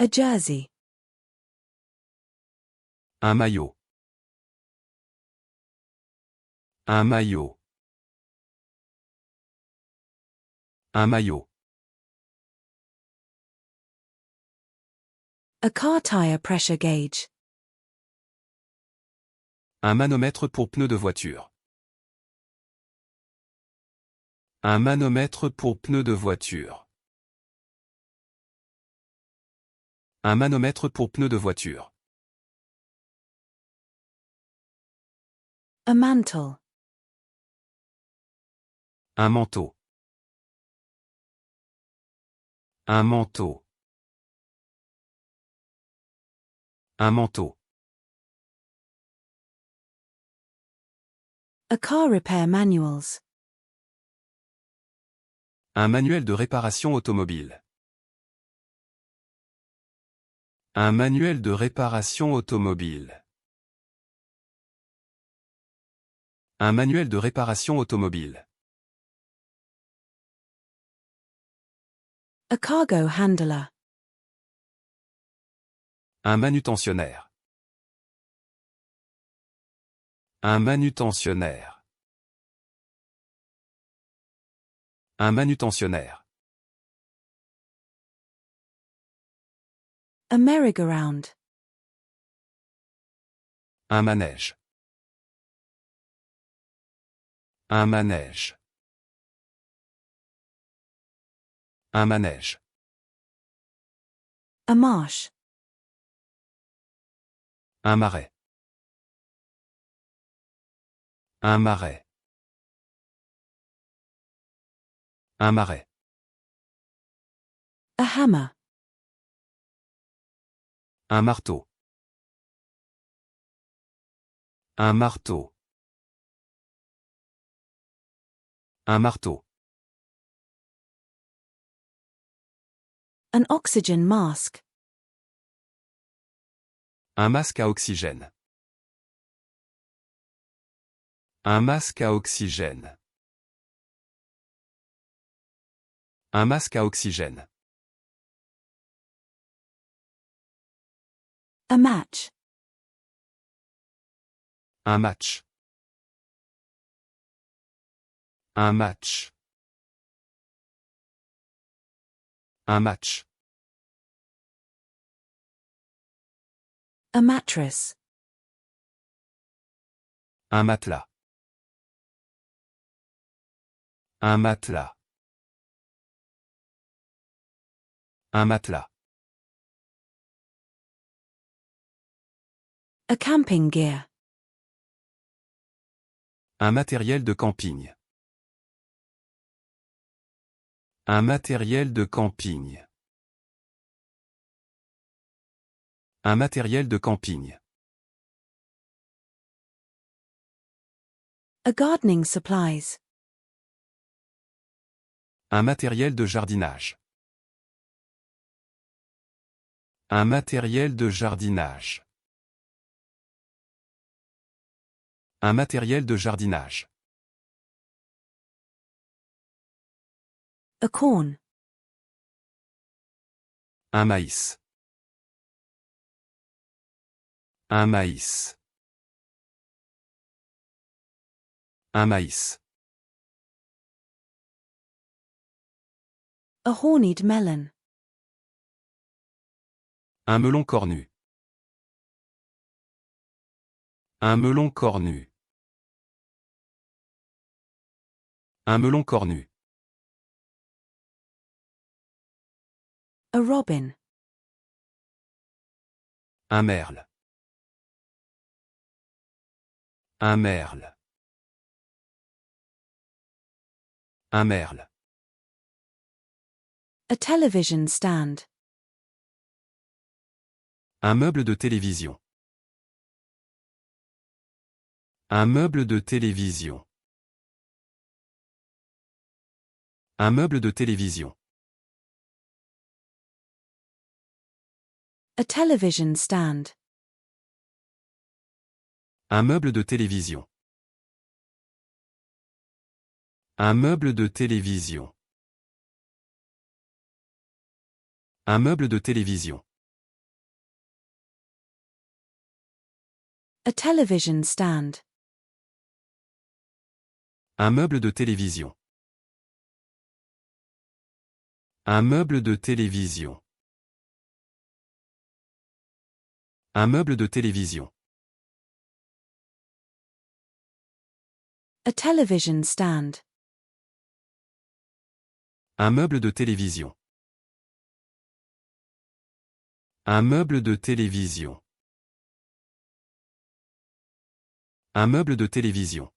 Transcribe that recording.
A jersey. Un maillot. Un maillot. Un maillot. A car tire pressure gauge. Un manomètre pour pneus de voiture. Un manomètre pour pneus de voiture. Un manomètre pour pneus de voiture. A mantle. Un manteau. Un manteau. Un manteau. A car repair manuals. Un manuel de réparation automobile. Un manuel de réparation automobile. Un manuel de réparation automobile. A cargo handler. Un manutentionnaire. Un manutentionnaire. Un manutentionnaire. A merry-go-round. Un manège. Un manège. Un manège. A marsh. Un marais. Un marais. Un marais. A hammer. Un marteau. Un marteau. Un marteau. An oxygen mask. Un masque à oxygène. Un masque à oxygène. Un masque à oxygène. A match. Un match. Un match. Un match. A mattress. Un matelas. Un matelas. Un matelas. A camping gear. Un matériel de camping. Un matériel de camping. Un matériel de camping. A gardening supplies. Un matériel de jardinage. Un matériel de jardinage. Un matériel de jardinage. A corn. Un maïs. Un maïs. Un maïs. A horned melon. Un melon cornu. Un melon cornu. Un melon cornu. A robin. Un merle. Un merle. Un merle. A television stand. Un meuble de télévision. Un meuble de télévision. Un meuble de télévision. A television stand. Un meuble de télévision. Un meuble de télévision. Un meuble de télévision. A television stand. Un meuble de télévision. Un meuble de télévision. Un meuble de télévision. A television stand. Un meuble de télévision. Un meuble de télévision. Un meuble de télévision.